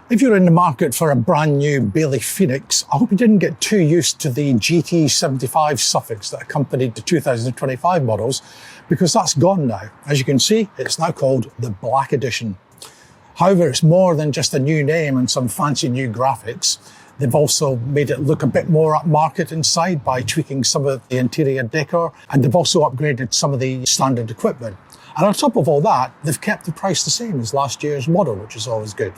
If you're in the market for a brand new Bailey Phoenix, I hope you didn't get too used to the GT75 suffix that accompanied the 2025 models, because that's gone now. As you can see, it's now called the Black Edition. However, it's more than just a new name and some fancy new graphics. They've also made it look a bit more upmarket inside by tweaking some of the interior decor, and they've also upgraded some of the standard equipment. And on top of all that, they've kept the price the same as last year's model, which is always good.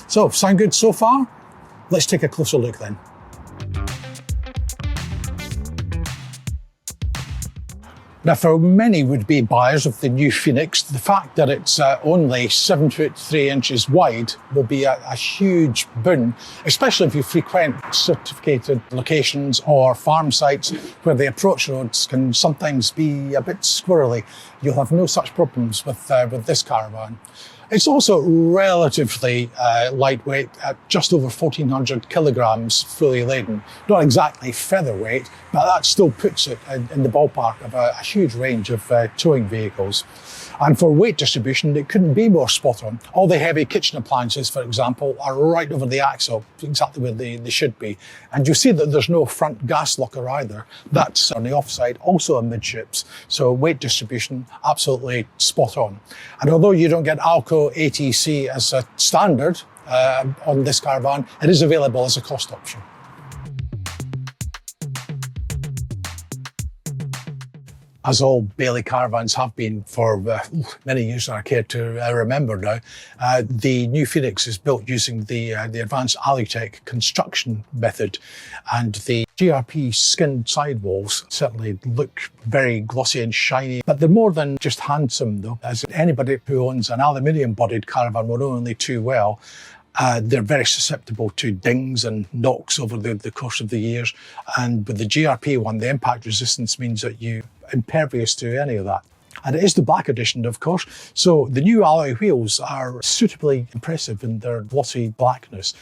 So, sound good so far? Let's take a closer look then. Now, for many would-be buyers of the new Phoenix, the fact that it's only 7 foot 3 inches wide will be a huge boon, especially if you frequent certificated locations or farm sites where the approach roads can sometimes be a bit squirrely. You'll have no such problems with this caravan. It's also relatively lightweight at just over 1,400 kilograms fully laden. Not exactly featherweight, but that still puts it in the ballpark of a huge range of towing vehicles. And for weight distribution, it couldn't be more spot on. All the heavy kitchen appliances, for example, are right over the axle, exactly where they should be. And you see that there's no front gas locker either. That's on the offside, also amidships. So weight distribution, absolutely spot on. And although you don't get Alco ATC as a standard on this caravan, it is available as a cost option. As all Bailey caravans have been for many years I care to remember now, the new Phoenix is built using the advanced Alutech construction method, and the GRP skinned sidewalls certainly look very glossy and shiny, but they're more than just handsome though, as anybody who owns an aluminium bodied caravan will know only too well. They're very susceptible to dings and knocks over the course of the years. And with the GRP one, the impact resistance means that you're impervious to any of that. And it is the Black Edition, of course. So the new alloy wheels are suitably impressive in their glossy blackness.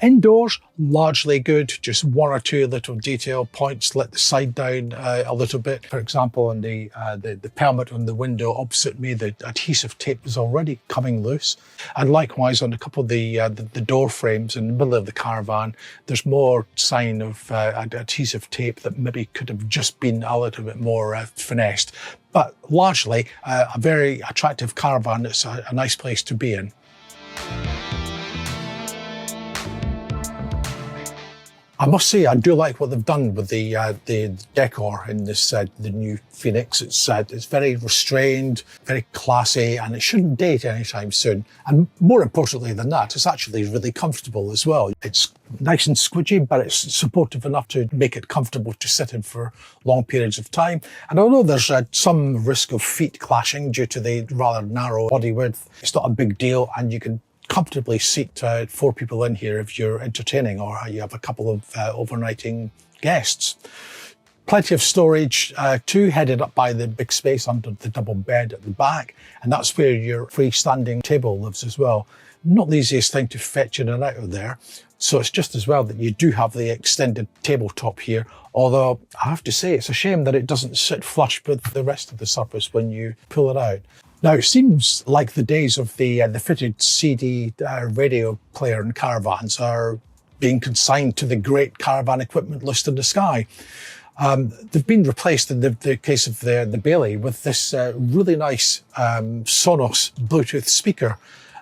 Indoors, largely good, just one or two little detail points. Let the side down a little bit. For example, on the pelmet on the window opposite me, the adhesive tape is already coming loose. And likewise on a couple of the door frames in the middle of the caravan, there's more sign of adhesive tape that maybe could have just been a little bit more finessed. But largely, a very attractive caravan. It's a nice place to be in. I must say, I do like what they've done with the decor in this the new Phoenix. It's very restrained, very classy, and it shouldn't date anytime soon. And more importantly than that, it's actually really comfortable as well. It's nice and squidgy, but it's supportive enough to make it comfortable to sit in for long periods of time. And although there's some risk of feet clashing due to the rather narrow body width, it's not a big deal, and you can comfortably seat 4 people in here if you're entertaining or you have a couple of overnighting guests. Plenty of storage too, headed up by the big space under the double bed at the back, and that's where your freestanding table lives as well. Not the easiest thing to fetch in and out of there, so it's just as well that you do have the extended tabletop here, although I have to say it's a shame that it doesn't sit flush with the rest of the surface when you pull it out. Now, it seems like the days of the fitted CD radio player in caravans are being consigned to the great caravan equipment list in the sky. They've been replaced in the case of the Bailey with this really nice Sonos Bluetooth speaker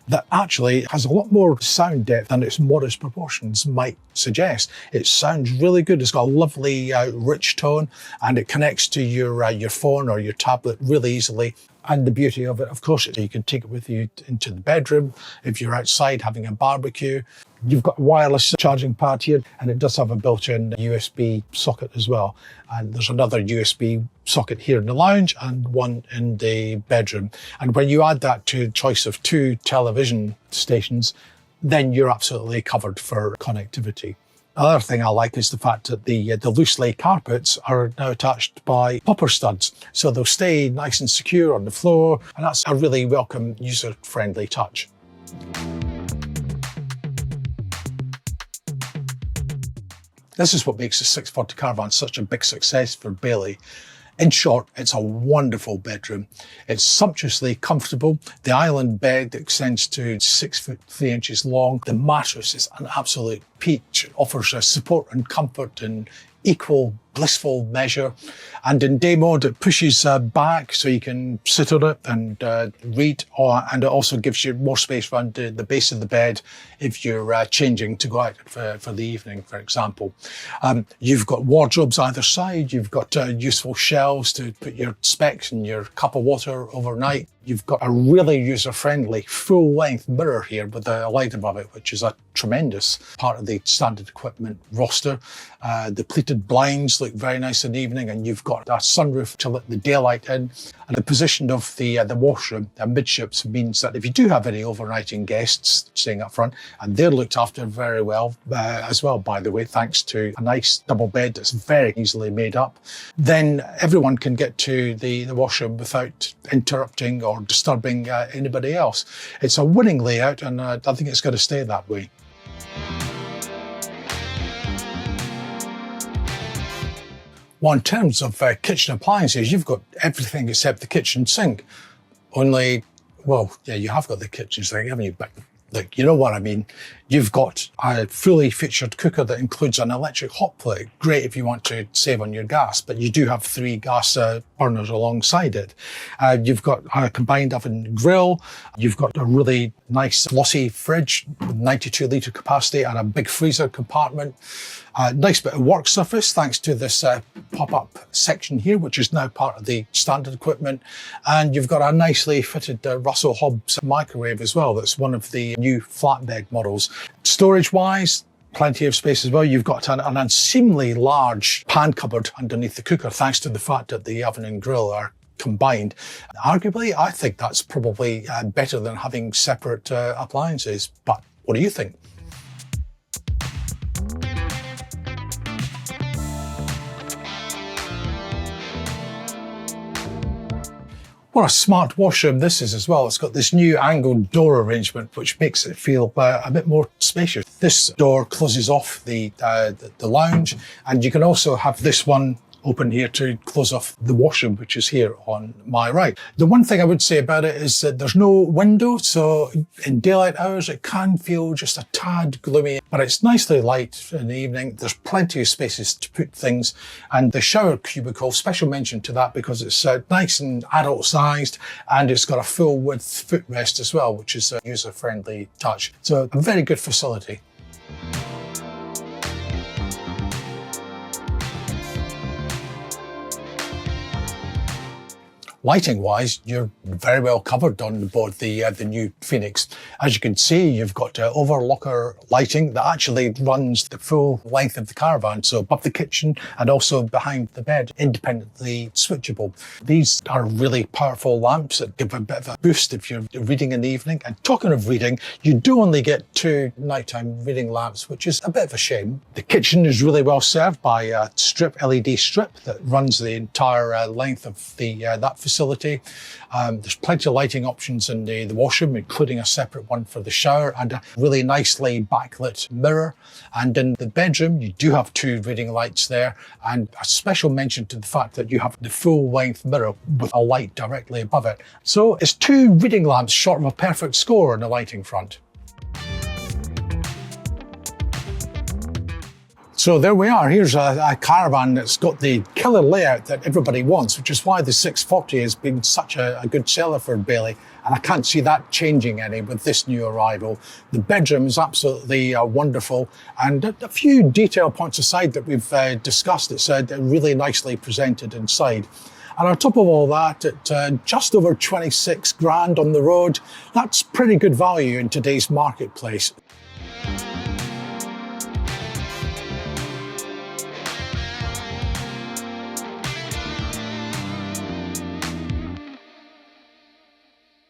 that actually has a lot more sound depth than its modest proportions might suggest. It sounds really good. It's got a lovely rich tone, and it connects to your phone or your tablet really easily. And the beauty of it, of course, you can take it with you into the bedroom if you're outside having a barbecue. You've got a wireless charging pad here, and it does have a built-in USB socket as well. And there's another USB socket here in the lounge and one in the bedroom. And when you add that to a choice of 2 television stations, then you're absolutely covered for connectivity. Another thing I like is the fact that the loose lay carpets are now attached by popper studs, so they'll stay nice and secure on the floor, and that's a really welcome, user-friendly touch. This is what makes the 640 Caravan such a big success for Bailey. In short, it's a wonderful bedroom. It's sumptuously comfortable. The island bed extends to 6 foot 3 inches long. The mattress is an absolute peach. It offers support and comfort in equal blissful measure. And in day mode, it pushes back so you can sit on it and read, and it also gives you more space around the base of the bed if you're changing to go out for the evening, for example. You've got wardrobes either side. You've got useful shelves to put your specs and your cup of water overnight. You've got a really user-friendly full-length mirror here with a light above it, which is a tremendous part of the standard equipment roster. The pleated blinds look very nice in the evening, and you've got a sunroof to let the daylight in. And the position of the washroom amidships means that if you do have any overnighting guests staying up front, and they're looked after very well as well, by the way, thanks to a nice double bed that's very easily made up, then everyone can get to the washroom without interrupting or disturbing anybody else. It's a winning layout, and I think it's going to stay that way. Well, in terms of kitchen appliances, you've got everything except the kitchen sink. Only, well, yeah, you have got the kitchen sink, haven't you? But look, you know what I mean. You've got a fully featured cooker that includes an electric hot plate. Great if you want to save on your gas, but you do have 3 gas burners alongside it. You've got a combined oven grill. You've got a really nice glossy fridge with 92 litre capacity and a big freezer compartment. Nice bit of work surface thanks to this pop-up section here, which is now part of the standard equipment. And you've got a nicely fitted Russell Hobbs microwave as well. That's one of the new flatbed models. Storage-wise, plenty of space as well. You've got an unseemly large pan cupboard underneath the cooker, thanks to the fact that the oven and grill are combined. Arguably, I think that's probably better than having separate appliances. But what do you think? What a smart washroom this is as well. It's got this new angled door arrangement, which makes it feel a bit more spacious. This door closes off the lounge, and you can also have this one open here to close off the washroom, which is here on my right. The one thing I would say about it is that there's no window, so in daylight hours it can feel just a tad gloomy, but it's nicely light in the evening. There's plenty of spaces to put things, and the shower cubicle, special mention to that because it's nice and adult sized, and it's got a full width footrest as well, which is a user-friendly touch. So a very good facility. Lighting-wise, you're very well covered on board the new Phoenix. As you can see, you've got overlocker lighting that actually runs the full length of the Caravan, so above the kitchen and also behind the bed, independently switchable. These are really powerful lamps that give a bit of a boost if you're reading in the evening. And talking of reading, you do only get 2 nighttime reading lamps, which is a bit of a shame. The kitchen is really well served by a LED strip that runs the entire length of that facility. There's plenty of lighting options in the washroom, including a separate one for the shower and a really nicely backlit mirror. And in the bedroom, you do have 2 reading lights there, and a special mention to the fact that you have the full-length mirror with a light directly above it. So it's 2 reading lamps short of a perfect score on the lighting front. So there we are. Here's a Caravan that's got the killer layout that everybody wants, which is why the 640 has been such a good seller for Bailey. And I can't see that changing any with this new arrival. The bedroom is absolutely wonderful. And a few detail points aside that we've discussed, it's really nicely presented inside. And on top of all that, at just over 26 grand on the road, that's pretty good value in today's marketplace.